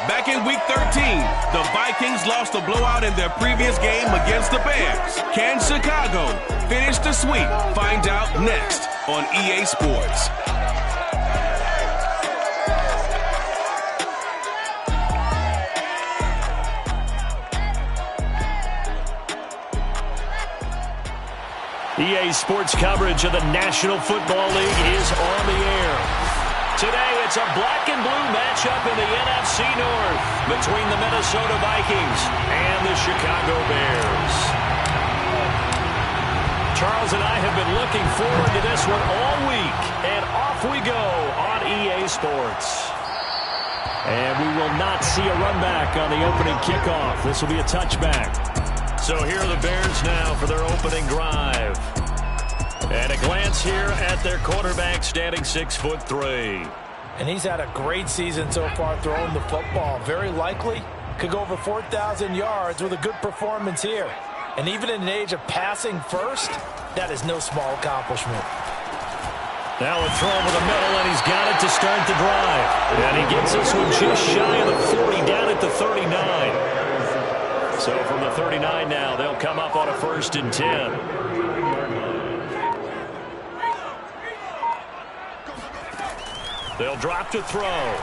Back in Week 13, the Vikings lost a blowout in their previous game against the Bears. Can Chicago finish the sweep? Find out next on EA Sports. EA Sports coverage of the National Football League is on the air. Today, it's a black and blue matchup in the NFC North between the Minnesota Vikings and the Chicago Bears. Charles and I have been looking forward to this one all week, and off we go on EA Sports. And we will not see a run back on the opening kickoff. This will be a touchback. So here are the Bears now for their opening drive. And a glance here at their quarterback, standing 6'3". And he's had a great season so far throwing the football. Very likely could go over 4,000 yards with a good performance here. And even in an age of passing first, that is no small accomplishment. Now a throw over the middle, and he's got it to start the drive. And he gets this one just shy of the 40, down at the 39. So from the 39 now, they'll come up on a 1st and 10. They'll drop to throw.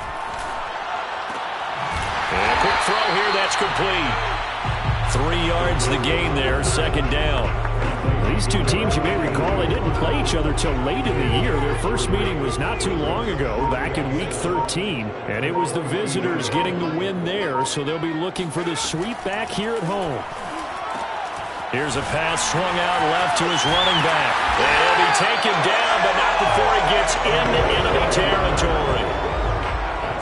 And a quick throw here, that's complete. 3 yards the gain there, 2nd down. These two teams, you may recall, they didn't play each other till late in the year. Their first meeting was not too long ago, back in Week 13. And it was the visitors getting the win there, so they'll be looking for the sweep back here at home. Here's a pass swung out left to his running back. And he'll be taken down, but not before he gets into enemy territory.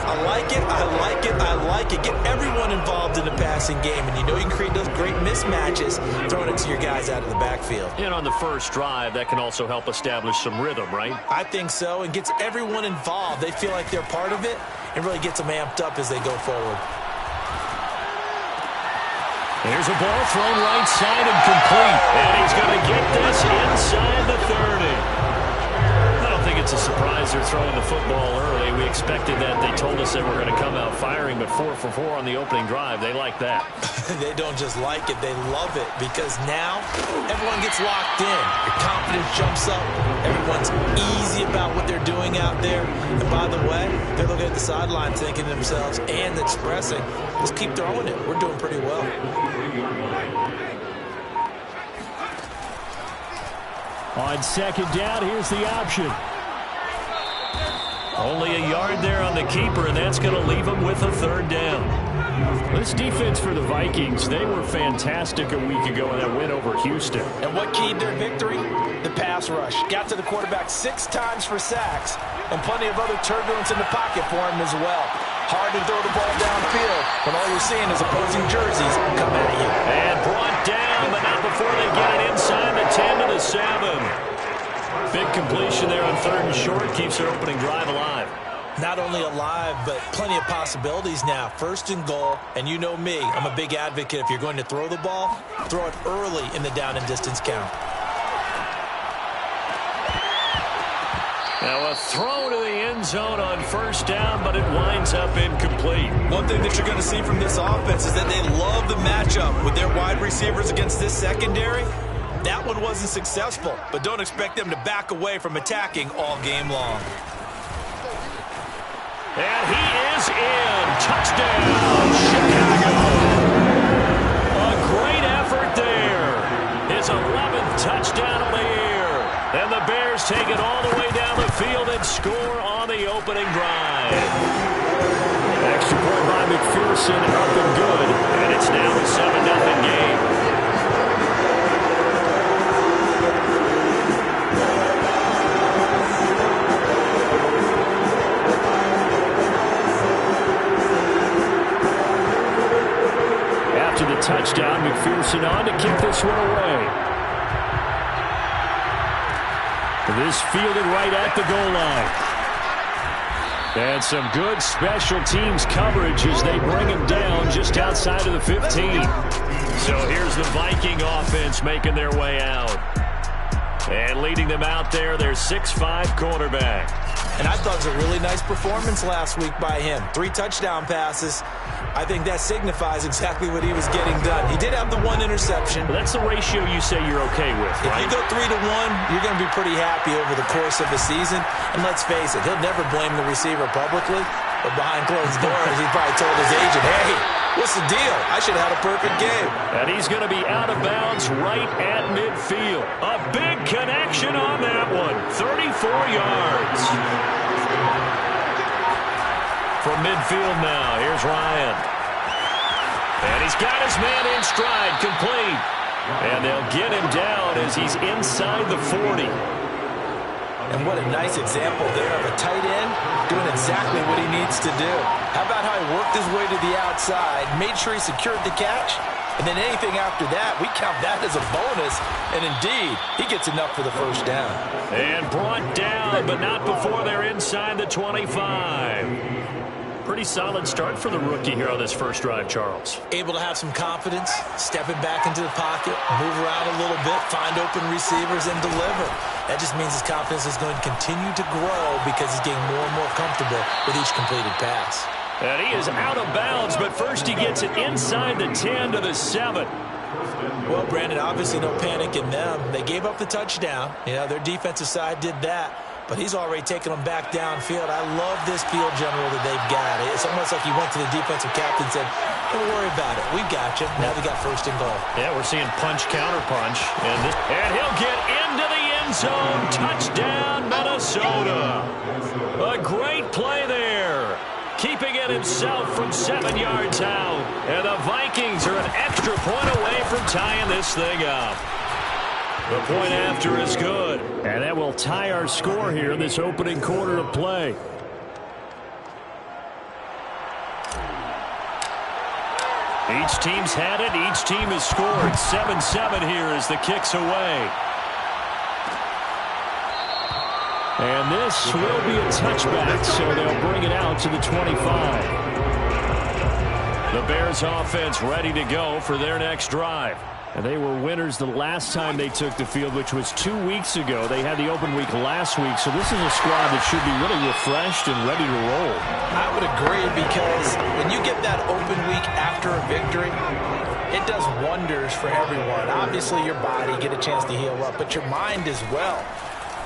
I like it, I like it, I like it. Get everyone involved in the passing game, and you know you can create those great mismatches throwing it to your guys out of the backfield. And on the first drive, that can also help establish some rhythm, right? I think so, and gets everyone involved. They feel like they're part of it, and really gets them amped up as they go forward. Here's a ball thrown right side and complete. And he's going to get this inside the 30. I don't think it's a surprise they're throwing the football early. We expected that. They told us they were going to come out firing, but 4 for 4 on the opening drive. They like that. They don't just like it, they love it, because now everyone gets locked in. Your confidence jumps up. Everyone's easy about what they're doing out there. And by the way, they're looking at the sideline thinking to themselves and expressing, let's keep throwing it. We're doing pretty well. On 2nd down, here's the option. Only a yard there on the keeper, and that's going to leave him with a 3rd down. This defense for the Vikings, they were fantastic a week ago in that win over Houston. And what keyed their victory? The pass rush. Got to the quarterback 6 times for sacks, and plenty of other turbulence in the pocket for him as well. Hard to throw the ball downfield when all you're seeing is opposing jerseys come at you. And brought down, but not before they get it inside the 10 to the 7. Big completion there on 3rd and short. Keeps their opening drive alive. Not only alive, but plenty of possibilities now. 1st and goal, and you know me, I'm a big advocate. If you're going to throw the ball, throw it early in the down and distance count. Now a throw to the end zone on 1st down, but it winds up incomplete. One thing that you're going to see from this offense is that they love the matchup with their wide receivers against this secondary. That one wasn't successful, but don't expect them to back away from attacking all game long. And he is in. Touchdown, Chicago. A great effort there. His 11th touchdown of the year. And the Bears take it all the way down the field and score on the opening drive. Extra point by McPherson, up and good. And it's now a 7-0 game. After the touchdown, McPherson on to kick this one away. This fielded right at the goal line. And some good special teams coverage as they bring him down just outside of the 15. So here's the Viking offense making their way out. And leading them out there, their 6'5" quarterback. And I thought it was a really nice performance last week by him. 3 touchdown passes. I think that signifies exactly what he was getting done. He did have the 1 interception. Well, that's the ratio you say you're okay with, right? If you go 3-1, you're going to be pretty happy over the course of the season. And let's face it, he'll never blame the receiver publicly. But behind closed doors, he probably told his agent, hey, what's the deal? I should have had a perfect game. And he's going to be out of bounds right at midfield. A big connection on that one. 34 yards. From midfield now, here's Ryan. And he's got his man in stride, complete. And they'll get him down as he's inside the 40. And what a nice example there of a tight end doing exactly what he needs to do. How about how he worked his way to the outside, made sure he secured the catch, and then anything after that, we count that as a bonus. And indeed, he gets enough for the first down. And brought down, but not before they're inside the 25. Pretty solid start for the rookie here on this first drive, Charles. Able to have some confidence, stepping back into the pocket, move around a little bit, find open receivers, and deliver. That just means his confidence is going to continue to grow because he's getting more and more comfortable with each completed pass. And he is out of bounds, but first he gets it inside the 10 to the 7. Well, Brandon, obviously no panic in them. They gave up the touchdown. You know, their defensive side did that. But he's already taken them back downfield. I love this field general that they've got. It's almost like he went to the defensive captain and said, don't worry about it. We got you. Now they got first and goal. Yeah, we're seeing punch, counter punch. And he'll get into the end zone. Touchdown, Minnesota. A great play there. Keeping it himself from 7 yards out. And the Vikings are an extra point away from tying this thing up. The point after is good. And that will tie our score here in this opening quarter of play. Each team's had it. Each team has scored. 7-7 here as the kick's away. And this will be a touchback, so they'll bring it out to the 25. The Bears offense ready to go for their next drive. And they were winners the last time they took the field, which was 2 weeks ago. They had the open week last week, so this is a squad that should be really refreshed and ready to roll. I would agree, because when you get that open week after a victory, it does wonders for everyone. Obviously, your body, get a chance to heal up, but your mind as well.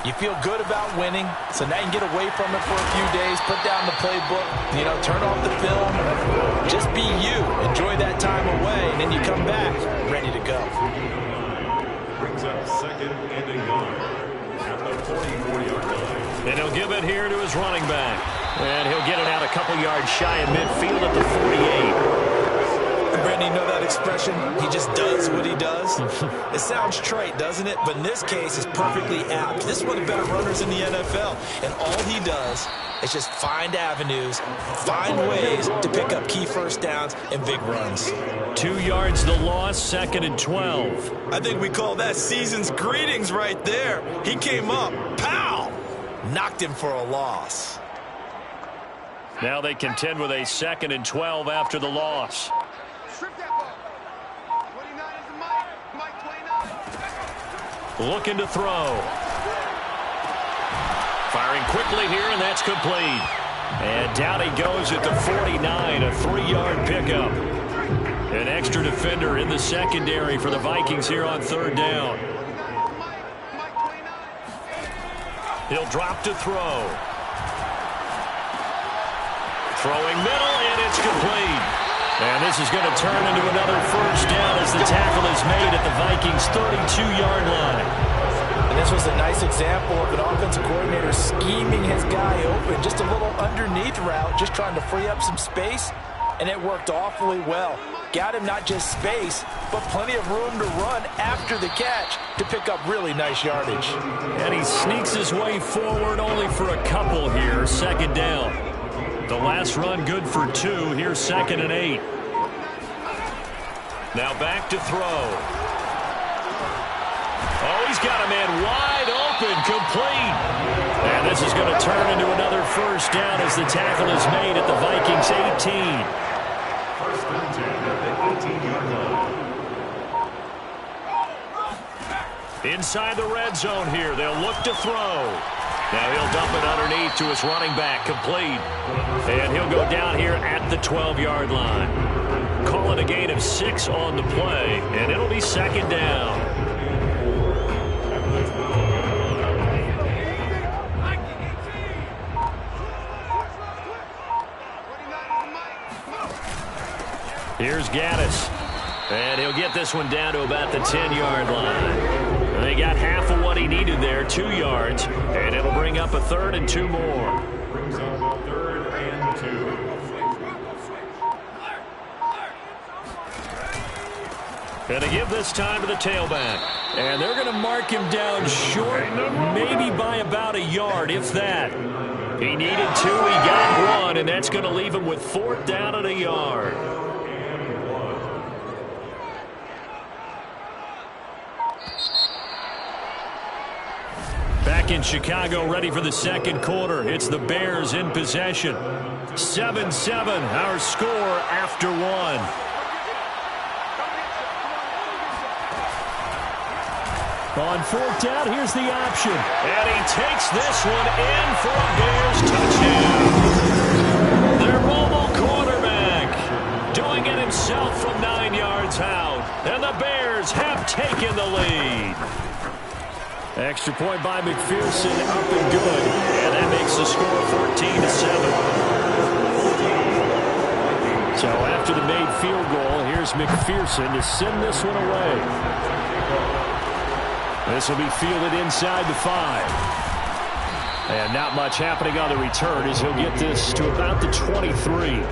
You feel good about winning, so now you can get away from it for a few days, put down the playbook, you know, turn off the film, just be you, enjoy that time away, and then you come back ready to go. Brings up second and a yard at the 40-yard line. And he'll give it here to his running back. And he'll get it out a couple yards shy of midfield at the 48. Brandon, you know that expression? He just does what he does. It sounds trite, doesn't it? But in this case, it's perfectly apt. This is one of the better runners in the NFL. And all he does is just find avenues, find ways to pick up key first downs and big runs. 2 yards the loss, 2nd and 12. I think we call that season's greetings right there. He came up, pow! Knocked him for a loss. Now they contend with a 2nd and 12 after the loss. Looking to throw. Firing quickly here, and that's complete. And down he goes at the 49, a 3-yard pickup. An extra defender in the secondary for the Vikings here on 3rd down. He'll drop to throw. Throwing middle, and it's complete. And this is going to turn into another first down as the tackle is made at the Vikings' 32-yard line. And this was a nice example of an offensive coordinator scheming his guy open. Just a little underneath route, just trying to free up some space, and it worked awfully well. Got him not just space, but plenty of room to run after the catch to pick up really nice yardage. And he sneaks his way forward only for a couple here, 2nd down. The last run good for 2. Here's 2nd and 8. Now back to throw. Oh, he's got a man wide open, complete. And this is going to turn into another first down as the tackle is made at the Vikings' 18. First and 10 at the 18-yard line. Inside the red zone here. They'll look to throw. Now he'll dump it underneath to his running back, complete. And he'll go down here at the 12-yard line. Call it a gain of 6 on the play, and it'll be second down. Here's Gaddis. And he'll get this one down to about the 10-yard line. They got half of what he needed there, 2 yards, and it'll bring up a 3rd and 2 more. Brings up a 3rd and 2. Going to give this time to the tailback. And they're going to mark him down short, maybe by about a yard, if that. He needed 2, he got 1, and that's going to leave him with 4th down and a yard. Back in Chicago, ready for the second quarter. It's the Bears in possession. 7-7, our score after 1. On 4th down, here's the option. And he takes this one in for a Bears touchdown. Their mobile quarterback doing it himself from 9 yards out. And the Bears have taken the lead. Extra point by McPherson, up and good. And that makes the score 14-7. So after the made field goal, here's McPherson to send this one away. This will be fielded inside the 5. And not much happening on the return as he'll get this to about the 23.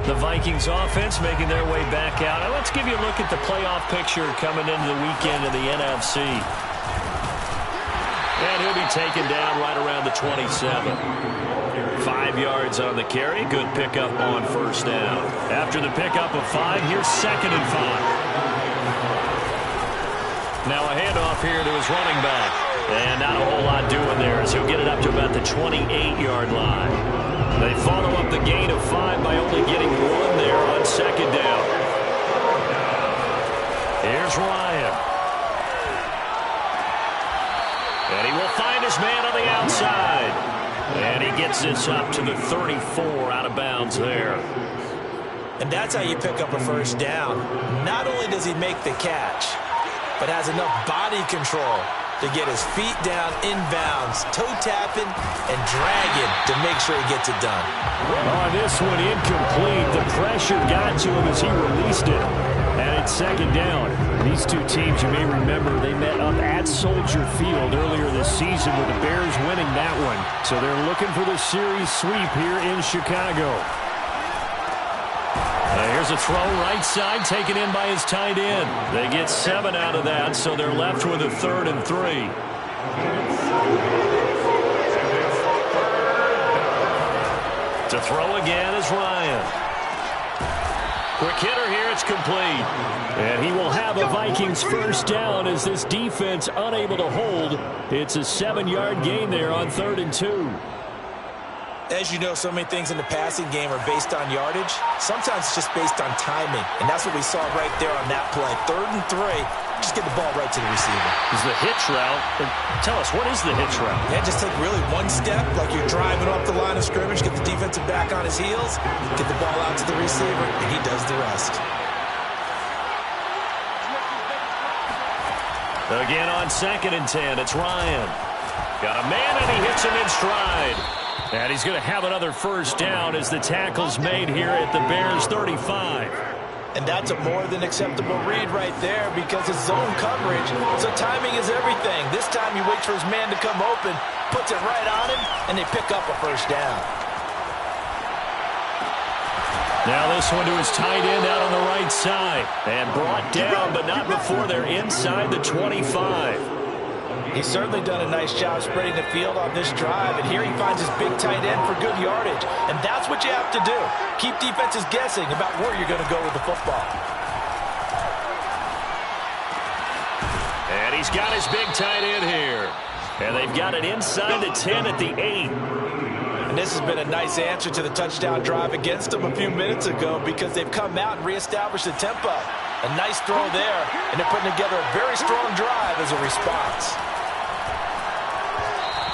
The Vikings offense making their way back out. Now let's give you a look at the playoff picture coming into the weekend in the NFC. And he'll be taken down right around the 27. 5 yards on the carry. Good pickup on 1st down. After the pickup of 5, here's 2nd and 5. Now a handoff here to his running back. And not a whole lot doing there as he'll get it up to about the 28-yard line. They follow up the gain of 5 by only getting 1 there on 2nd down. Here's Ryan. And he will find his man on the outside. And he gets this up to the 34 out of bounds there. And that's how you pick up a 1st down. Not only does he make the catch, but has enough body control to get his feet down inbounds, toe tapping and dragging to make sure he gets it done. On this one, incomplete. The pressure got to him as he released it. And it's 2nd down. These two teams, you may remember, they met up at Soldier Field earlier this season with the Bears winning that one. So they're looking for the series sweep here in Chicago. Here's a throw right side taken in by his tight end. They get 7 out of that, so they're left with a 3rd and 3. To throw again is Ryan. Quick hitter here, it's complete. And he will have a Vikings 1st down as this defense unable to hold. It's a 7-yard gain there on 3rd and 2. As you know, so many things in the passing game are based on yardage. Sometimes it's just based on timing. And that's what we saw right there on that play. 3rd and 3. Just get the ball right to the receiver. Is the hitch route. Tell us, what is the hitch route? Yeah, just take really one step, like you're driving off the line of scrimmage, get the defensive back on his heels, get the ball out to the receiver, and he does the rest. Again on 2nd and 10, it's Ryan. Got a man, and he hits him in stride. And he's going to have another 1st down as the tackle's made here at the Bears 35. And that's a more than acceptable read right there because it's zone coverage, so timing is everything. This time he waits for his man to come open, puts it right on him, and they pick up a 1st down. Now this one to his tight end out on the right side. And brought down, but not before they're inside the 25. He's certainly done a nice job spreading the field on this drive, and here he finds his big tight end for good yardage. And that's what you have to do. Keep defenses guessing about where you're going to go with the football. And he's got his big tight end here. And they've got it inside the 10 at the 8. And this has been a nice answer to the touchdown drive against them a few minutes ago because they've come out and reestablished the tempo. A nice throw there, and they're putting together a very strong drive as a response.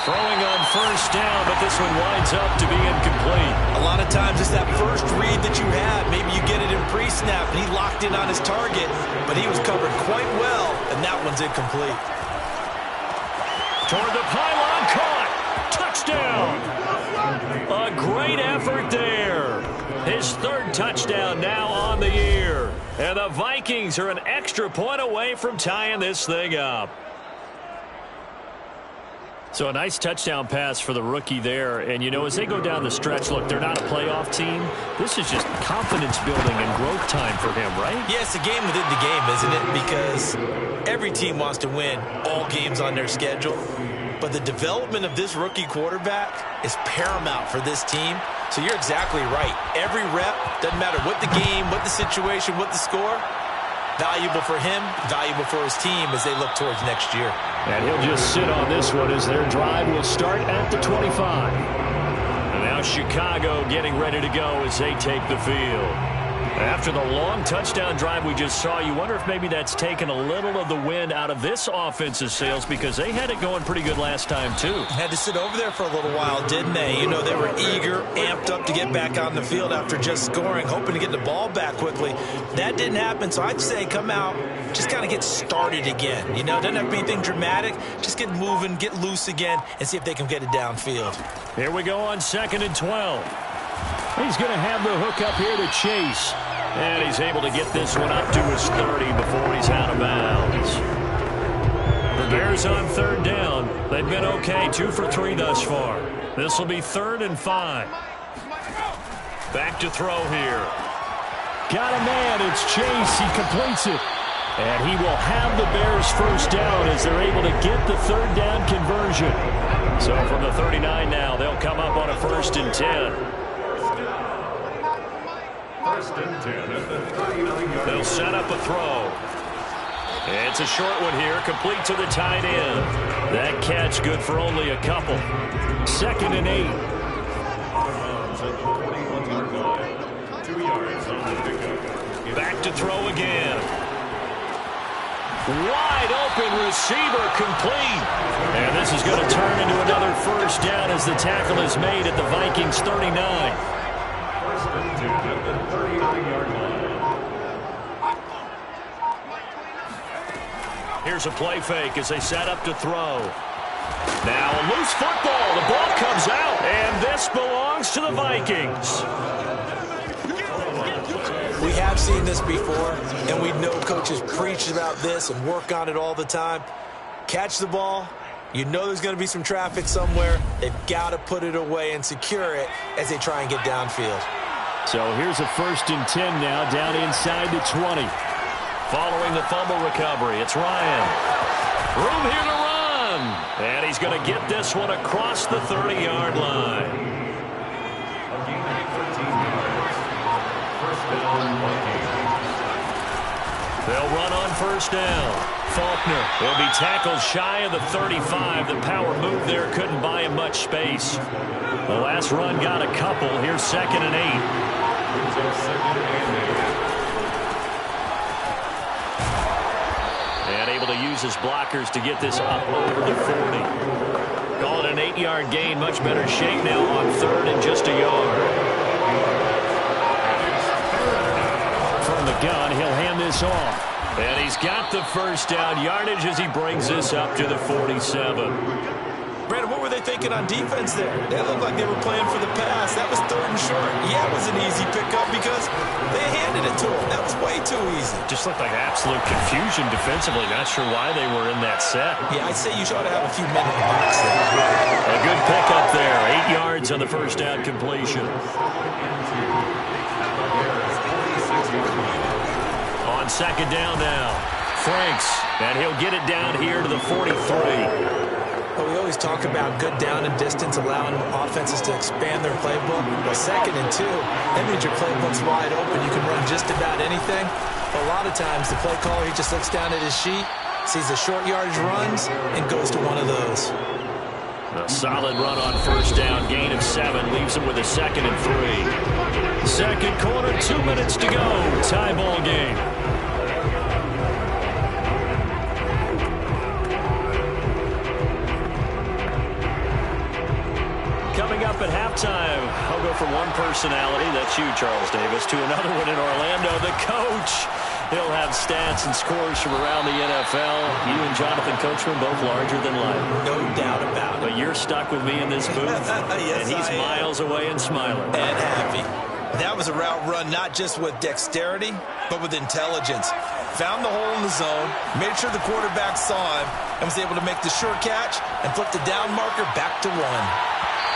Throwing on first down, but this one winds up to be incomplete. A lot of times it's that first read that you have. Maybe you get it in pre-snap, and he locked in on his target, but he was covered quite well, and that one's incomplete. Toward the pylon, caught. Touchdown. A great effort there. His third touchdown now on the year. And the Vikings are an extra point away from tying this thing up. So a nice touchdown pass for the rookie there. And, you know, as they go down the stretch, look, they're not a playoff team. This is just confidence building and growth time for him, right? Yeah, it's a game within the game, isn't it? Because every team wants to win all games on their schedule. But the development of this rookie quarterback is paramount for this team. So you're exactly right. Every rep, doesn't matter what the game, what the situation, what the score, valuable for him, valuable for his team as they look towards next year. And he'll just sit on this one as their drive will start at the 25. And now Chicago getting ready to go as they take the field. After the long touchdown drive we just saw, you wonder if maybe that's taken a little of the wind out of this offense's sails because they had it going pretty good last time, too. Had to sit over there for a little while, didn't they? You know, they were eager, amped up to get back on the field after just scoring, hoping to get the ball back quickly. That didn't happen, so I'd say come out, just kind of get started again. You know, doesn't have to be anything dramatic. Just get moving, get loose again, and see if they can get it downfield. Here we go on 2nd and 12. He's going to have the hook up here to Chase. And he's able to get this one up to his 30 before he's out of bounds. The Bears on 3rd down. They've been okay, 2 for 3 thus far. This will be 3rd and 5. Back to throw here. Got a man. It's Chase. He completes it. And he will have the Bears first down as they're able to get the 3rd down conversion. So from the 39 now, they'll come up on a 1st and 10. They'll set up a throw. It's a short one here, complete to the tight end. That catch good for only a couple. 2nd and 8. Back to throw again. Wide open receiver complete. And this is going to turn into another first down as the tackle is made at the Vikings 39. Here's a play fake as they set up to throw. Now a loose football. The ball comes out, and this belongs to the Vikings. We have seen this before, and we know coaches preach about this and work on it all the time. Catch the ball. You know there's going to be some traffic somewhere. They've got to put it away and secure it as they try and get downfield. So here's a 1st and 10 now down inside the 20. Following the fumble recovery, it's Ryan. Room here to run. And he's going to get this one across the 30-yard line. They'll run on first down. Faulkner will be tackled shy of the 35. The power move there couldn't buy him much space. The last run got a couple. Here's 2nd and 8. And able to use his blockers to get this up over the 40. Call it an 8-yard gain. Much better shape now on 3rd and just a yard. From the gun, he'll hand this off. And he's got the first down yardage as he brings this up to the 47. Brandon, what were they thinking on defense there? They looked like they were playing for the pass. That was 3rd and short. Yeah, it was an easy pickup because they handed it to him. That was way too easy. Just looked like absolute confusion defensively. Not sure why they were in that set. Yeah, I'd say you ought to have a few men in the box there. A good pickup there. 8 yards on the first down completion. On 2nd down now. Franks, and he'll get it down here to the 43. Well, we always talk about good down and distance, allowing offenses to expand their playbook. Well, 2nd and 2, that means your playbook's wide open. You can run just about anything. But a lot of times, the play caller, he just looks down at his sheet, sees the short yardage runs, and goes to one of those. A solid run on first down, gain of 7, leaves him with a 2nd and 3. Second quarter, 2 minutes to go. Tie ball game. up at halftime. I'll go from one personality, that's you, Charles Davis, to another one in Orlando, the coach. He'll have stats and scores from around the NFL. You and Jonathan Coachman both larger than life. No doubt about it. But you're stuck with me in this booth, yes, and he's miles away and smiling. And happy. That was a route run not just with dexterity, but with intelligence. Found the hole in the zone, made sure the quarterback saw him, and was able to make the sure catch and flip the down marker back to 1.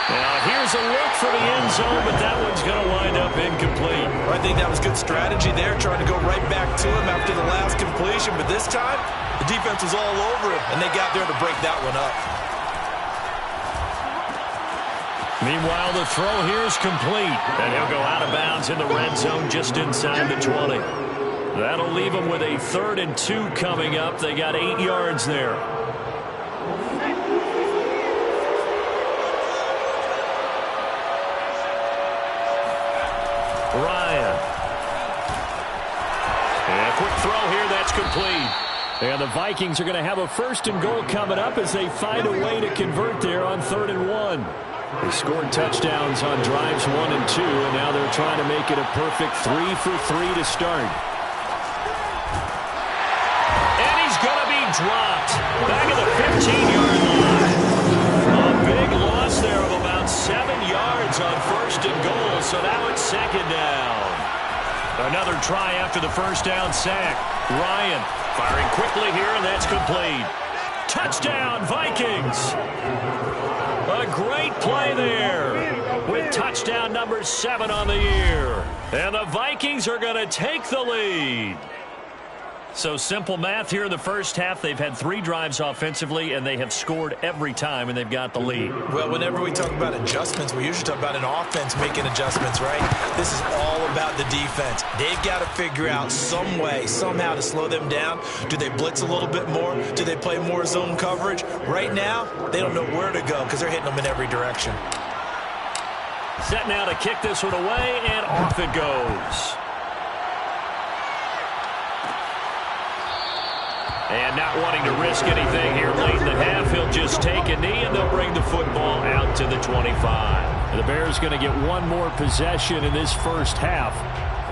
Now, here's a look for the end zone, but that one's going to wind up incomplete. I think that was good strategy there, trying to go right back to him after the last completion. But this time, the defense was all over him, and they got there to break that one up. Meanwhile, the throw here is complete, and he'll go out of bounds in the red zone just inside the 20. That'll leave them with a 3rd and 2 coming up. They got 8 yards there. Ryan. And a quick throw here, that's complete. And the Vikings are going to have a 1st and goal coming up as they find a way to convert there on 3rd and 1. They scored touchdowns on drives 1 and 2, and now they're trying to make it a perfect 3 for 3 to start. And he's going to be dropped back at the 15-yard line. A big loss there of about 7 yards on 1st and goal, so now it's 2nd down. Another try after the 1st down sack. Ryan firing quickly here, and that's complete. Touchdown, Vikings! A great play there with touchdown number 7 on the year. And the Vikings are going to take the lead. So simple math here in the first half. They've had 3 drives offensively, and they have scored every time, and they've got the lead. Well, whenever we talk about adjustments, we usually talk about an offense making adjustments, right? This is all about the defense. They've got to figure out some way, somehow to slow them down. Do they blitz a little bit more? Do they play more zone coverage? Right now, they don't know where to go because they're hitting them in every direction. Set now to kick this one away, and off it goes. And not wanting to risk anything here late in the half, he'll just take a knee, and they'll bring the football out to the 25. The Bears going to get one more possession in this first half.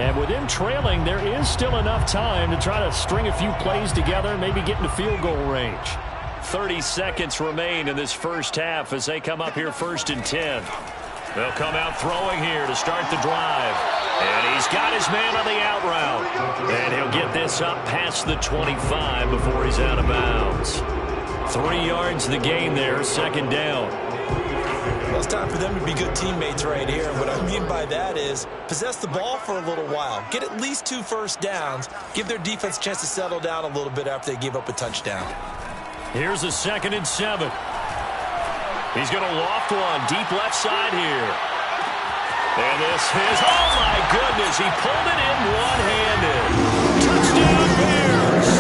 And with them trailing, there is still enough time to try to string a few plays together, maybe get into field goal range. 30 seconds remain in this first half as they come up here 1st and 10. They'll come out throwing here to start the drive. And he's got his man on the out route. And he'll get this up past the 25 before he's out of bounds. 3 yards the gain there, 2nd down. Well, it's time for them to be good teammates right here. And what I mean by that is possess the ball for a little while. Get at least 2 first downs. Give their defense a chance to settle down a little bit after they give up a touchdown. Here's a 2nd and 7. He's going to loft one deep left side here. And this is, oh my goodness, he pulled it in one-handed. Touchdown Bears!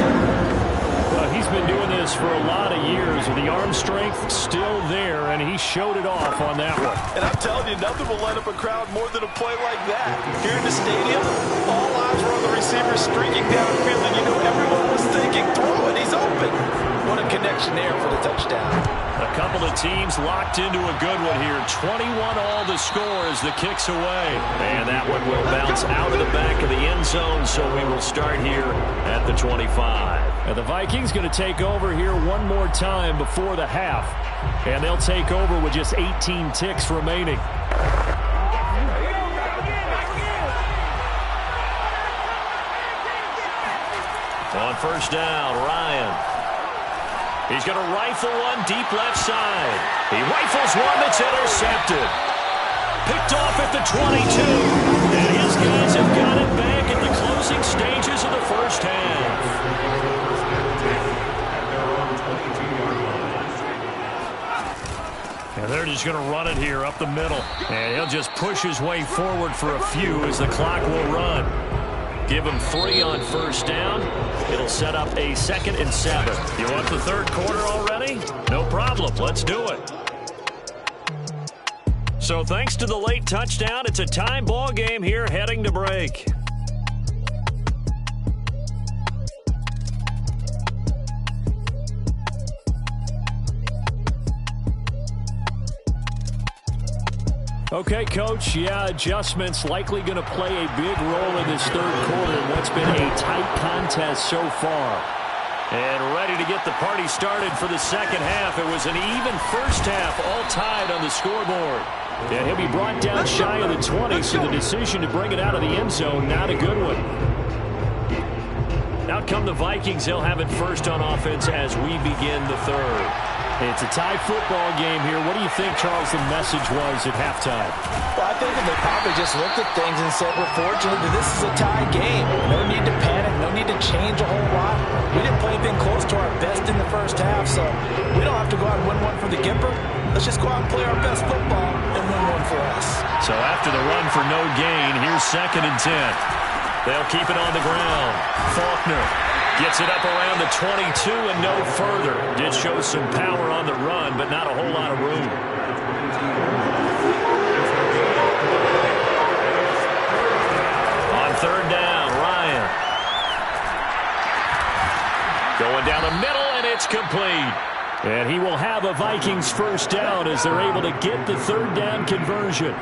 He's been doing this for a lot of years, and the arm strength still there, and he showed it off on that one. And I'm telling you, nothing will light up a crowd more than a play like that. Here in the stadium, all eyes were on the receiver streaking downfield, and you know everyone was thinking, throw it, he's open. What a connection there for the touchdown. A couple of teams locked into a good one here. 21 all the score as the kick's away. And that one will bounce out of the back of the end zone, so we will start here at the 25. And the Vikings going to take over here one more time before the half. And they'll take over with just 18 ticks remaining. On 1st down, Ryan. He's going to rifle one deep left side. He rifles one that's intercepted. Picked off at the 22. And his guys have got it back at the closing stages of the first half. And they're just going to run it here up the middle. And he'll just push his way forward for a few as the clock will run. Give him 3 on 1st down. It'll set up a 2nd and 7. You want the 3rd quarter already? No problem. Let's do it. So thanks to the late touchdown, it's a tie ball game here heading to break. Okay, Coach, yeah, adjustments likely going to play a big role in this third quarter in what's been a tight contest so far. And ready to get the party started for the second half. It was an even first half, all tied on the scoreboard. And he'll be brought down shy of the 20, so the decision to bring it out of the end zone, not a good one. Out come the Vikings. They'll have it first on offense as we begin the third. It's a tie football game here. What do you think, Charles, the message was at halftime? Well, I think that they probably just looked at things and said, we're fortunate that this is a tie game. No need to panic. No need to change a whole lot. We didn't play anything close to our best in the first half, so we don't have to go out and win one for the Gipper. Let's just go out and play our best football and win one for us. So after the run for no gain, here's 2nd and 10. They'll keep it on the ground. Faulkner gets it up around the 22 and no further. Did show some power on the run, but not a whole lot of room. On 3rd down, Ryan. Going down the middle, and it's complete. And he will have a Vikings first down as they're able to get the 3rd down conversion.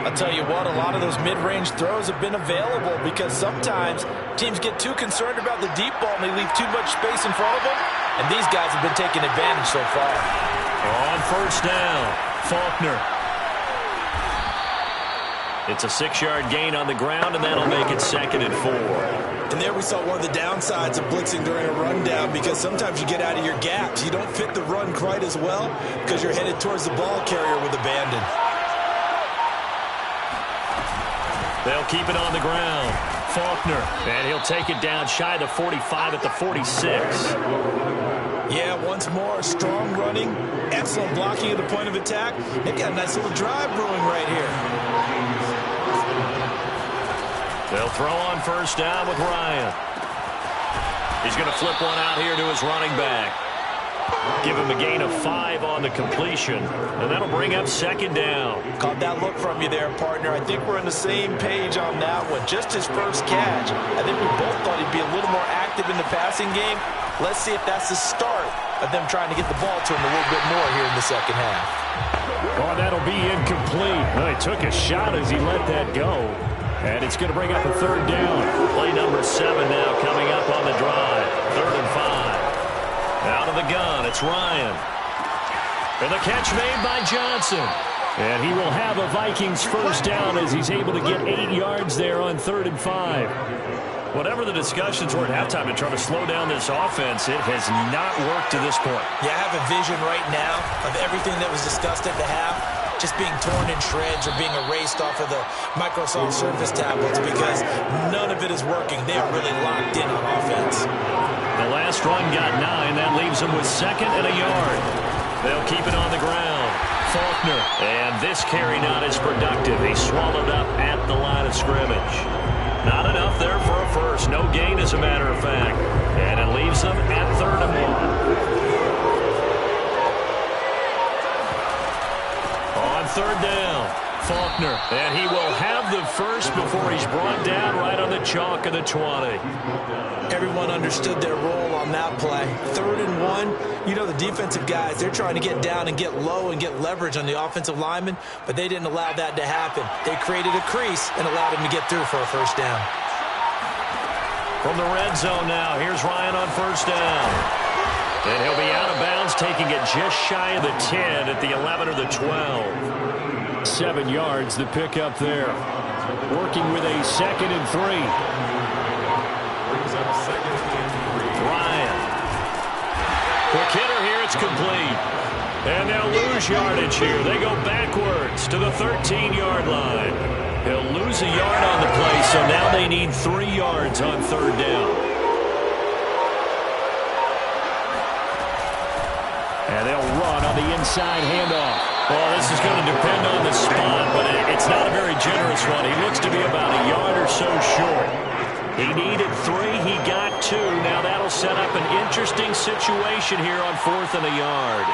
I'll tell you what, a lot of those mid-range throws have been available because sometimes teams get too concerned about the deep ball and they leave too much space in front of them, and these guys have been taking advantage so far. On 1st down, Faulkner. It's a 6-yard gain on the ground, and that'll make it 2nd and 4. And there we saw one of the downsides of blitzing during a rundown because sometimes you get out of your gaps. You don't fit the run quite as well because you're headed towards the ball carrier with abandon. They'll keep it on the ground. Faulkner, and he'll take it down shy of the 45 at the 46. Yeah, once more, strong running, excellent blocking at the point of attack. They've got a nice little drive brewing right here. They'll throw on 1st down with Ryan. He's going to flip one out here to his running back. Give him a gain of 5 on the completion, and that'll bring up 2nd down. Caught that look from you there, partner. I think we're on the same page on that one. Just his first catch. I think we both thought he'd be a little more active in the passing game. Let's see if that's the start of them trying to get the ball to him a little bit more here in the second half. Oh, that'll be incomplete. Well, he took a shot as he let that go. And it's going to bring up a 3rd down. Play number 7 now coming up on the drive. 3rd and 5. Out of the gun, it's Ryan. And the catch made by Johnson. And he will have a Vikings first down as he's able to get 8 yards there on 3rd and 5. Whatever the discussions were at halftime to try to slow down this offense, it has not worked to this point. Yeah, I have a vision right now of everything that was discussed at the half just being torn in shreds or being erased off of the Microsoft Surface tablets because none of it is working. They are really locked in on offense. The last run got 9. That leaves them with 2nd and a yard. They'll keep it on the ground. Faulkner. And this carry not as productive. He swallowed up at the line of scrimmage. Not enough there for a first. No gain, as a matter of fact. And it leaves them at 3rd and 1. On 3rd down, Faulkner. And he will have the first before he's brought down right on the chalk of the 20. Everyone understood their role on that play. 3rd and 1, you know the defensive guys, they're trying to get down and get low and get leverage on the offensive linemen, but they didn't allow that to happen. They created a crease and allowed him to get through for a first down. From the red zone now, here's Ryan on 1st down. And he'll be out of bounds, taking it just shy of the 10 at the 11 or the 12. 7 yards, the pickup there. Working with a 2nd and 3. Ryan. Quick hitter here, it's complete. And they'll lose yardage here. They go backwards to the 13-yard line. He'll lose a yard on the play, so now they need 3 yards on 3rd down. And they'll run on the inside handoff. Well, this is going to depend on the spot, but it's not a very generous one. He looks to be about a yard or so short. He needed 3. He got 2. Now that'll set up an interesting situation here on 4th and a yard.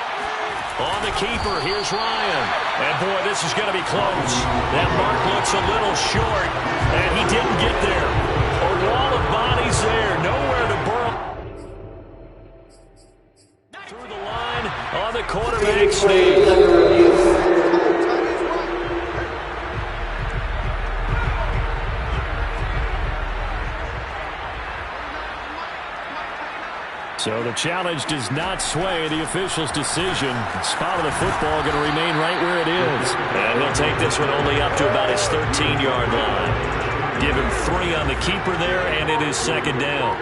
On the keeper, here's Ryan. And, boy, this is going to be close. That mark looks a little short, and he didn't get there. A wall of bodies there, nowhere to burrow. Through the line on the quarterback sneak. So the challenge does not sway the official's decision. The spot of the football going to remain right where it is. And he'll take this one only up to about his 13-yard line. Give him 3 on the keeper there, and it is second down.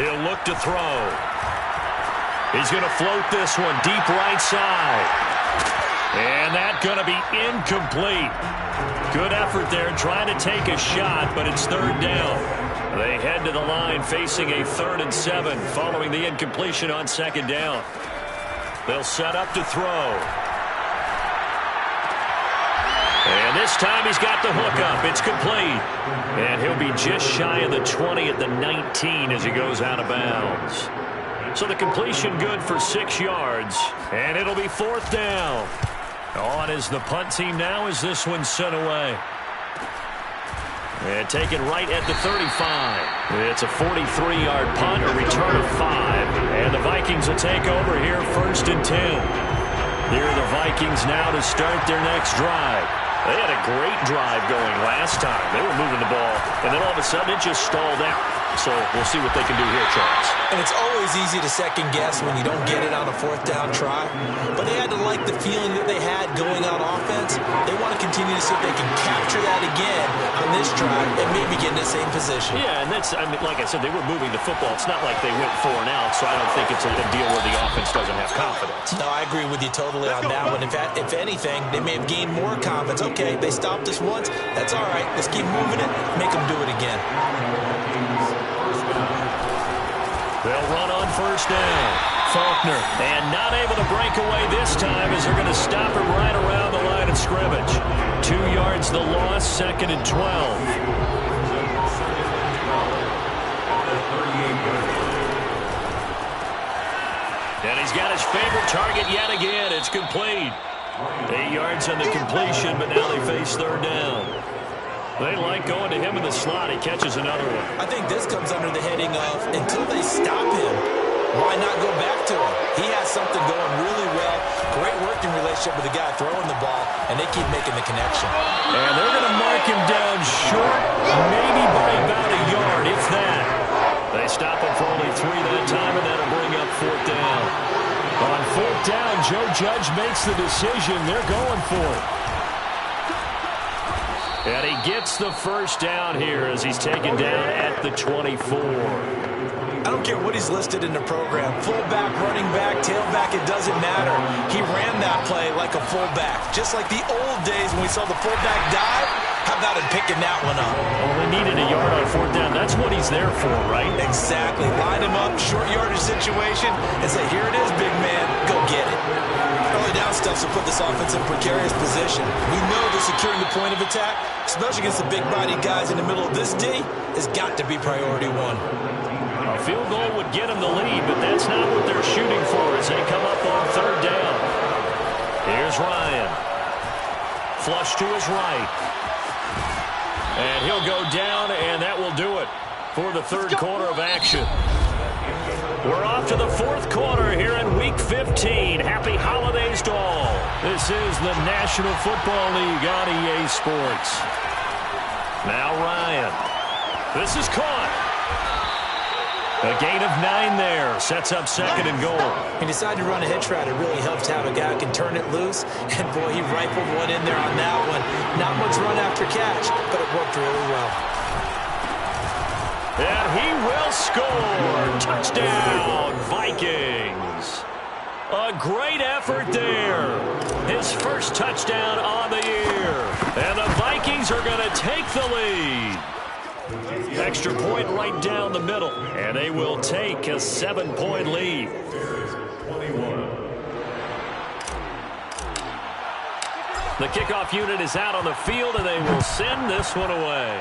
He'll look to throw. He's going to float this one deep right side. And that's going to be incomplete. Good effort there trying to take a shot, but it's third down. They head to the line facing a 3rd and 7 following the incompletion on second down. They'll set up to throw. And this time he's got the hook up. It's complete. And he'll be just shy of the 20 at the 19 as he goes out of bounds. So the completion good for 6 yards. And it'll be 4th down. On is the punt team now as this one's sent away. And take it right at the 35. It's a 43-yard punt, a return of 5. And the Vikings will take over here 1st and 10. Here are the Vikings now to start their next drive. They had a great drive going last time. They were moving the ball, and then all of a sudden it just stalled out. So we'll see what they can do here, Charles. And it's always easy to second guess when you don't get it on a 4th down try. But they had to like the feeling that they had going on offense. They want to continue to see if they can capture that again on this drive and maybe get in the same position. Yeah, and that's, I mean, like I said, they were moving the football. It's not like they went 4 and out, so I don't think it's a deal where the offense doesn't have confidence. No, I agree with you totally on that one. If anything, they may have gained more confidence. Okay, they stopped us once. That's all right. Let's keep moving it. Make them do it again. They'll run on 1st down. Faulkner, and not able to break away this time as they're going to stop him right around the line of scrimmage. 2 yards the loss, 2nd and 12. And he's got his favorite target yet again. It's complete. 8 yards on the completion, but now they face 3rd down. They like going to him in the slot. He catches another one. I think this comes under the heading of until they stop him, why not go back to him? He has something going really well. Great working relationship with the guy throwing the ball, and they keep making the connection. And they're going to mark him down short, maybe by about a yard, if that. They stop him for only 3 that time, and that'll bring up 4th down. On 4th down, Joe Judge makes the decision. They're going for it. And he gets the 1st down here as he's taken down at the 24. I don't care what he's listed in the program. Fullback, running back, tailback, it doesn't matter. He ran that play like a fullback. Just like the old days when we saw the fullback dive. How about him picking that one up? Well, they needed a yard on 4th down. That's what he's there for, right? Exactly. Line him up, short yardage situation, and say, here it is, big man. Go get it. Early down stuff will put this offense in a precarious position. We know that securing the point of attack, especially against the big-bodied guys in the middle of this D, has got to be priority 1. A field goal would get them the lead, but that's not what they're shooting for as they come up on 3rd down. Here's Ryan. Flush to his right. And he'll go down, and that will do it for the 3rd quarter of action. We're off to the 4th quarter here in Week 15. Happy holidays to all. This is the National Football League on EA Sports. Now Ryan. This is caught. A gain of 9 there. Sets up 2nd and goal. He decided to run a hitch route. It really helps to have a guy who can turn it loose. And, boy, he rifled one in there on that one. Not much run after catch, but it worked really well. And he will score. Touchdown, Vikings. A great effort there. His first touchdown on the year. And the Vikings are going to take the lead. Extra point right down the middle. And they will take a 7-point lead. The kickoff unit is out on the field, and they will send this one away.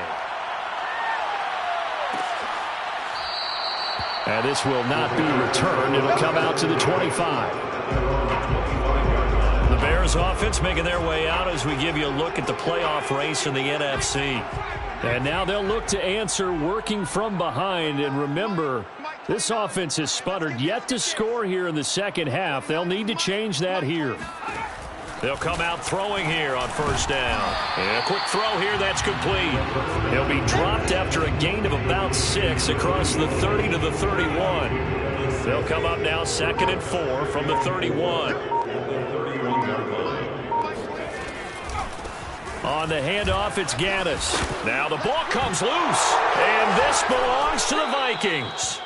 And this will not be returned. It'll come out to the 25. The Bears offense making their way out as we give you a look at the playoff race in the NFC. And now they'll look to answer working from behind. And remember, this offense has sputtered yet to score here in the second half. They'll need to change that here. They'll come out throwing here on first down. And a quick throw here, that's complete. He'll be dropped after a gain of about 6 across the 30 to the 31. They'll come up now 2nd and 4 from the 31. On the handoff, it's Gaddis. Now the ball comes loose, and this belongs to the Vikings.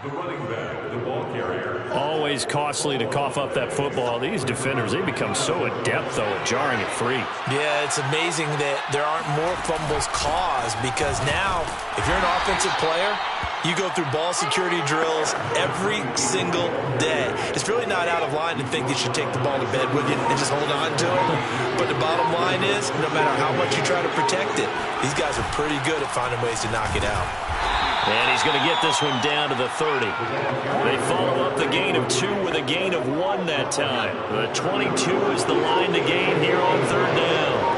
The running back, the ball carrier. Always costly to cough up that football. These defenders, they become so adept, though, at jarring it free. Yeah, it's amazing that there aren't more fumbles caused because now, if you're an offensive player, you go through ball security drills every single day. It's really not out of line to think you should take the ball to bed with you and just hold on to it. But the bottom line is, no matter how much you try to protect it, these guys are pretty good at finding ways to knock it out. And he's going to get this one down to the 30. They follow up the gain of 2 with a gain of 1 that time. The 22 is the line to gain here on 3rd down.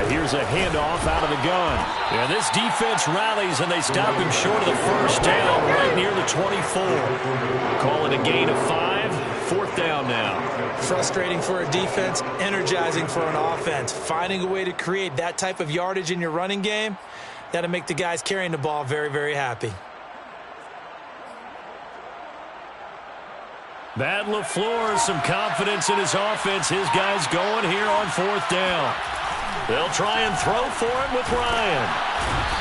Here's a handoff out of the gun. And this defense rallies, and they stop him short of the first down right near the 24. Call it a gain of 5. 4th down now. Frustrating for a defense, energizing for an offense. Finding a way to create that type of yardage in your running game, that'll make the guys carrying the ball very, very happy. Matt LaFleur, some confidence in his offense. His guys going here on 4th down. They'll try and throw for him with Ryan.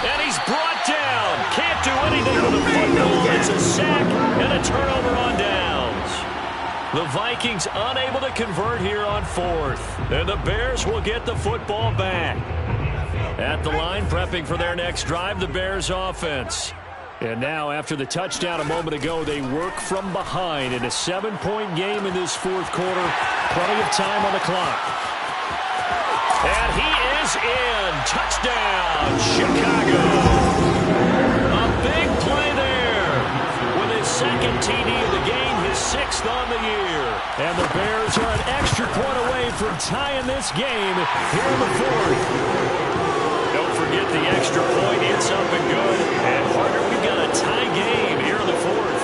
And he's brought down. Can't do anything with the football. It's a sack and a turnover on downs. The Vikings unable to convert here on 4th. And the Bears will get the football back. At the line, prepping for their next drive, the Bears offense. And now, after the touchdown a moment ago, they work from behind in a 7-point game in this 4th quarter. Plenty of time on the clock. And he is in. Touchdown, Chicago. A big play there. With his 2nd TD of the game, his 6th on the year. And the Bears are an extra point away from tying this game here in the 4th. Don't forget the extra point. It's up and good. And Harder, we've got a tie game here in the 4th.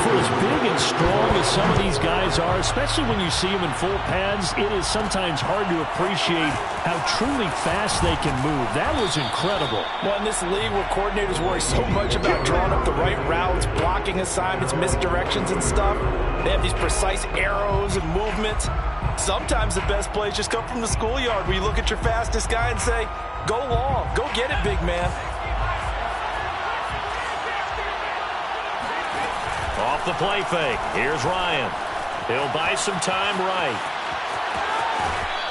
For as big and strong as some of these guys are, especially when you see them in full pads, it is sometimes hard to appreciate how truly fast they can move. That was incredible. Well, in this league where coordinators worry so much about drawing up the right routes, blocking assignments, misdirections and stuff, they have these precise arrows and movements. Sometimes the best plays just come from the schoolyard where you look at your fastest guy and say, go long, go get it, big man. Off the play fake. Here's Ryan. He'll buy some time right.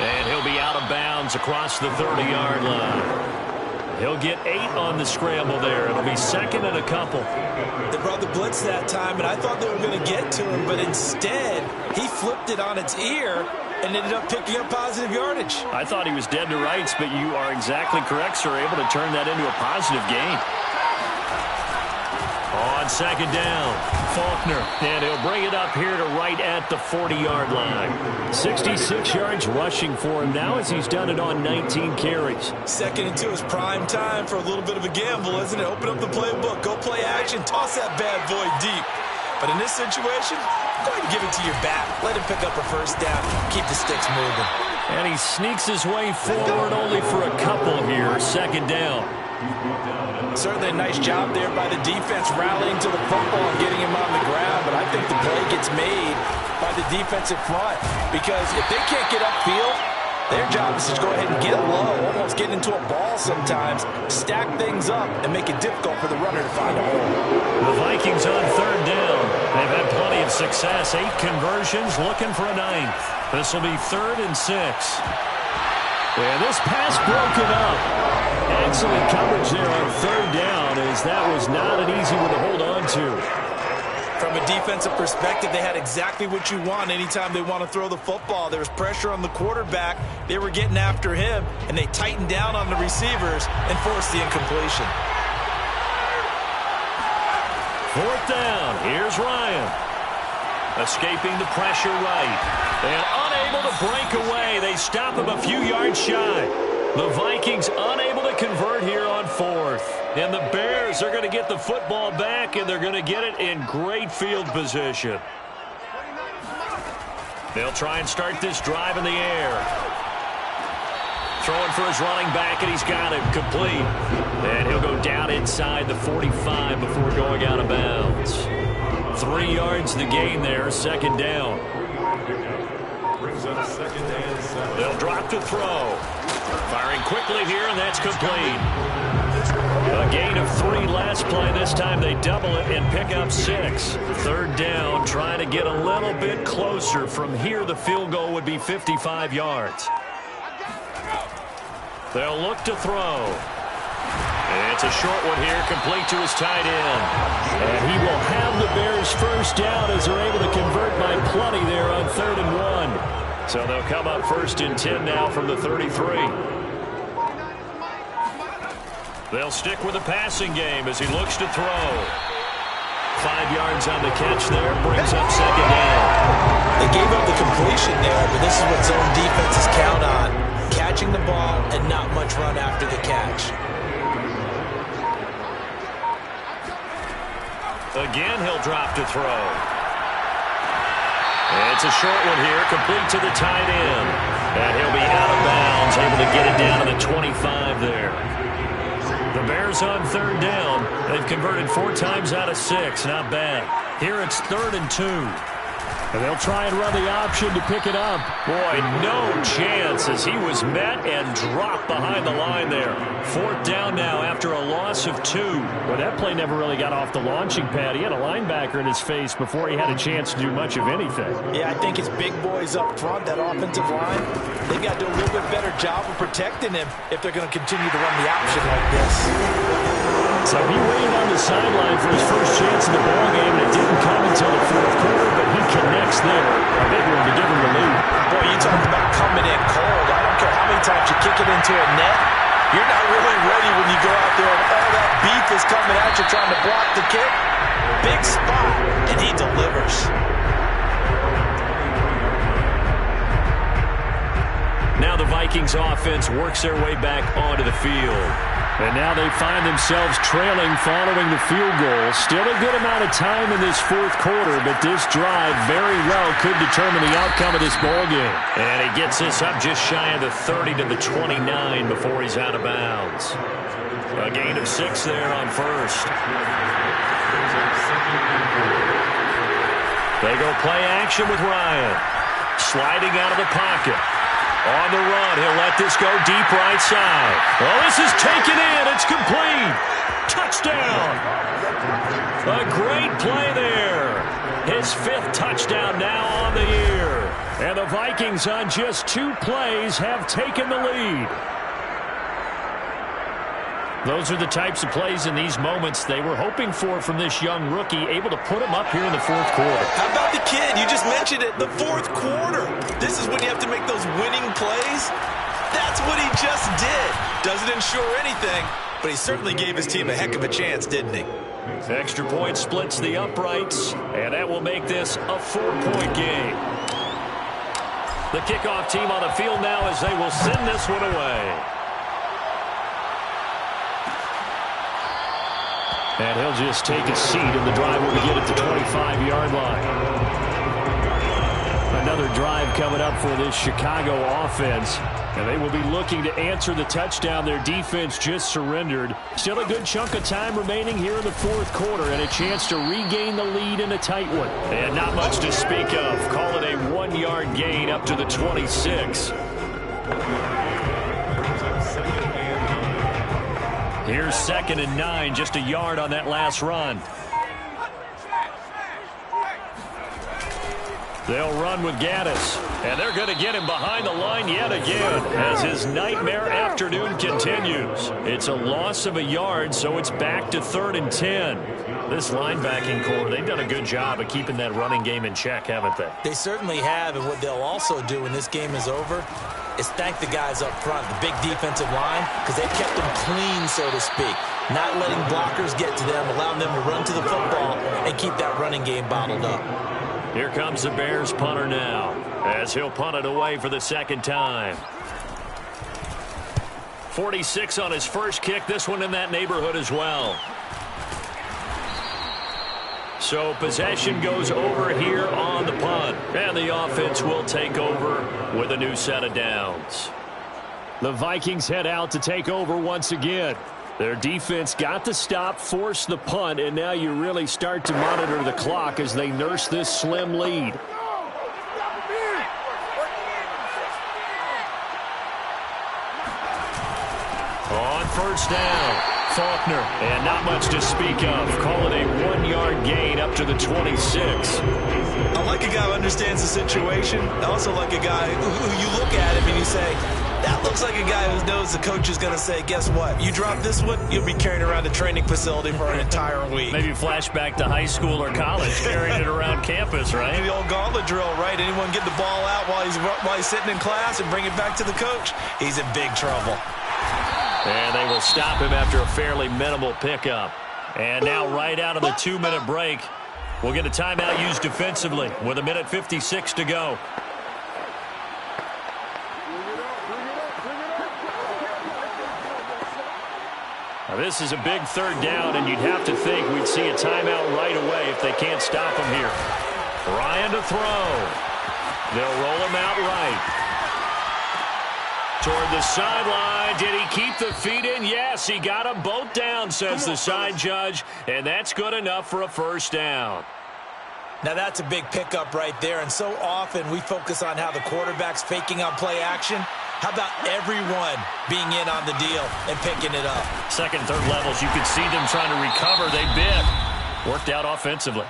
And he'll be out of bounds across the 30-yard line. He'll get 8 on the scramble there. It'll be 2nd and a couple. They brought the blitz that time, and I thought they were going to get to him, but instead, he flipped it on its ear and ended up picking up positive yardage. I thought he was dead to rights, but you are exactly correct, sir. Able to turn that into a positive gain. On 2nd down, Faulkner, and he'll bring it up here to right at the 40-yard line. 66 yards rushing for him now as he's done it on 19 carries. 2nd and 2 is prime time for a little bit of a gamble, isn't it? Open up the playbook, go play action, toss that bad boy deep. But in this situation, go ahead and give it to your back. Let him pick up a first down, keep the sticks moving. And he sneaks his way forward only for a couple here, 2nd down. Certainly a nice job there by the defense rallying to the football and getting him on the ground, but I think the play gets made by the defensive front because if they can't get upfield, their job is to go ahead and get low, almost get into a ball sometimes, stack things up, and make it difficult for the runner to find a hole. The Vikings on 3rd down. They've had plenty of success. 8 conversions, looking for a 9th. This will be 3rd and 6. And this pass broken up. Excellent coverage there on 3rd down as that was not an easy one to hold on to. From a defensive perspective, they had exactly what you want anytime they want to throw the football. There was pressure on the quarterback. They were getting after him, and they tightened down on the receivers and forced the incompletion. 4th down. Here's Ryan. Escaping the pressure right. And unable to break away. They stop him a few yards shy. The Vikings unable to convert here on 4th. And the Bears are going to get the football back, and they're going to get it in great field position. They'll try and start this drive in the air. Throwing for his running back, and he's got it complete. And he'll go down inside the 45 before going out of bounds. 3 yards the gain there, second down. Brings up second and 7. They'll drop to throw. Firing quickly here, and that's complete. A gain of 3 last play. This time they double it and pick up 6. Third down, trying to get a little bit closer. From here, the field goal would be 55 yards. They'll look to throw. It's a short one here, complete to his tight end. And he will have the Bears first down as they're able to convert by plenty there on 3rd and 1. So they'll come up 1st and 10 now from the 33. They'll stick with the passing game as he looks to throw. 5 yards on the catch there, brings up second down. They gave up the completion there, but this is what zone defenses count on. Catching the ball and not much run after the catch. Again, he'll drop to throw. It's a short one here, complete to the tight end. And he'll be out of bounds, able to get it down to the 25 there. The Bears on 3rd down. They've converted 4 times out of 6. Not bad. Here it's 3rd and 2. And they'll try and run the option to pick it up. Boy, no chance as he was met and dropped behind the line there. 4th down now after a loss of 2. Well, that play never really got off the launching pad. He had a linebacker in his face before he had a chance to do much of anything. Yeah, I think his big boys up front, that offensive line, they've got to do a little bit better job of protecting him if they're going to continue to run the option like this. So he waited on the sideline for his first chance in the ballgame, and it didn't come until the 4th quarter, but he connects there. A big one to give him the lead. Boy, you talk about coming in cold. I don't care how many times you kick it into a net. You're not really ready when you go out there and all that beef is coming at you trying to block the kick. Big spot, and he delivers. Now the Vikings offense works their way back onto the field. And now they find themselves trailing following the field goal. Still a good amount of time in this 4th quarter, but this drive very well could determine the outcome of this ball game. And he gets this up just shy of the 30 to the 29 before he's out of bounds. A gain of 6 there on 1st. They go play action with Ryan. Sliding out of the pocket. On the run, he'll let this go deep right side. Oh, this is taken in. It's complete. Touchdown. A great play there. His 5th touchdown now on the year. And the Vikings on just 2 plays have taken the lead. Those are the types of plays in these moments they were hoping for from this young rookie, able to put him up here in the 4th quarter. How about the kid? You just mentioned it, the 4th quarter. This is when you have to make those winning plays. That's what he just did. Doesn't ensure anything, but he certainly gave his team a heck of a chance, didn't he? Extra point splits the uprights, and that will make this a 4-point game. The kickoff team on the field now as they will send this one away. And he'll just take a seat, and the drive will begin at the 25-yard line. Another drive coming up for this Chicago offense. And they will be looking to answer the touchdown their defense just surrendered. Still a good chunk of time remaining here in the 4th quarter, and a chance to regain the lead in a tight one. And not much to speak of. Call it a 1-yard gain up to the 26. Here's 2nd and 9, just a yard on that last run. They'll run with Gaddis, and they're going to get him behind the line yet again as his nightmare afternoon continues. It's a loss of a yard, so it's back to 3rd and 10. This linebacking core, they've done a good job of keeping that running game in check, haven't they? They certainly have, and what they'll also do when this game is over is thank the guys up front, the big defensive line, because they've kept them clean, so to speak. Not letting blockers get to them, allowing them to run to the football and keep that running game bottled up. Here comes the Bears punter now as he'll punt it away for the 2nd time. 46 on his first kick, this one in that neighborhood as well. So possession goes over here on the punt. And the offense will take over with a new set of downs. The Vikings head out to take over once again. Their defense got the stop, forced the punt, and now you really start to monitor the clock as they nurse this slim lead. On first down, Faulkner, and not much to speak of. Call it a 1-yard gain up to the 26. I like a guy who understands the situation. I also like a guy who you look at him and you say, that looks like a guy who knows the coach is going to say, guess what? You drop this one, you'll be carrying around a training facility for an entire week. Maybe flashback to high school or college, carrying it around campus, right? The old gauntlet drill, right? Anyone get the ball out while he's sitting in class and bring it back to the coach? He's in big trouble. And they will stop him after a fairly minimal pickup. And now right out of the 2-minute break, we'll get a timeout used defensively with 1:56 to go. Now this is a big third down, and you'd have to think we'd see a timeout right away if they can't stop him here. Ryan to throw. They'll roll him out right. Toward the sideline. Did he keep the feet in? Yes, he got them both down, says the side judge, and that's good enough for a first down. Now that's a big pickup right there, and so often we focus on how the quarterback's faking on play action. How about everyone being in on the deal and picking it up? Second, third levels, you could see them trying to recover. They bit. Worked out offensively.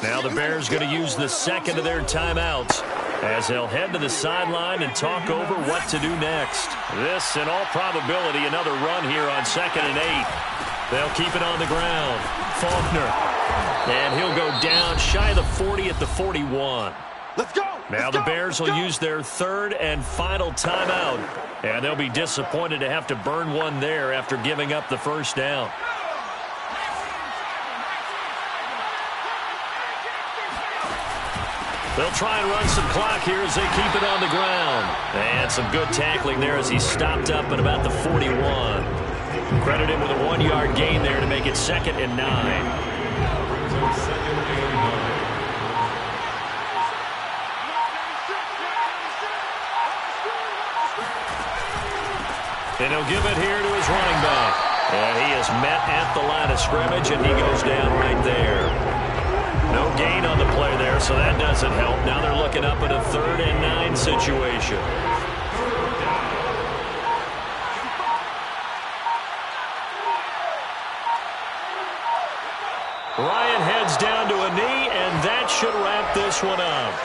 Now the Bears going to use the second of their timeouts as they'll head to the sideline and talk over what to do next. This, in all probability, another run here on 2nd and 8. They'll keep it on the ground. Faulkner. And he'll go down shy of the 40 at the 41. Let's go! Now the Bears will use their third and final timeout. And they'll be disappointed to have to burn one there after giving up the first down. They'll try and run some clock here as they keep it on the ground. And some good tackling there as he stopped up at about the 41. Credit him with a 1-yard gain there to make it 2nd and 9. And he'll give it here to his running back. And he is met at the line of scrimmage, and he goes down right there. No gain on the play there, so that doesn't help. Now they're looking up at a 3rd and 9 situation. Ryan heads down to a knee, and that should wrap this one up.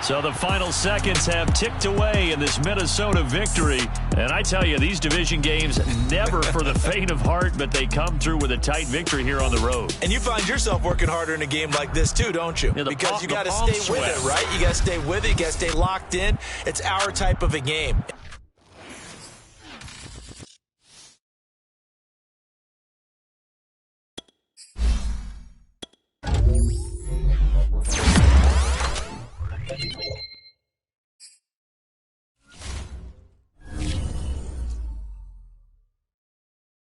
So the final seconds have ticked away in this Minnesota victory. And I tell you, these division games never for the faint of heart, but they come through with a tight victory here on the road. And you find yourself working harder in a game like this too, don't you? Yeah, because you got to stay with it, right? You got to stay with it. You got to stay locked in. It's our type of a game.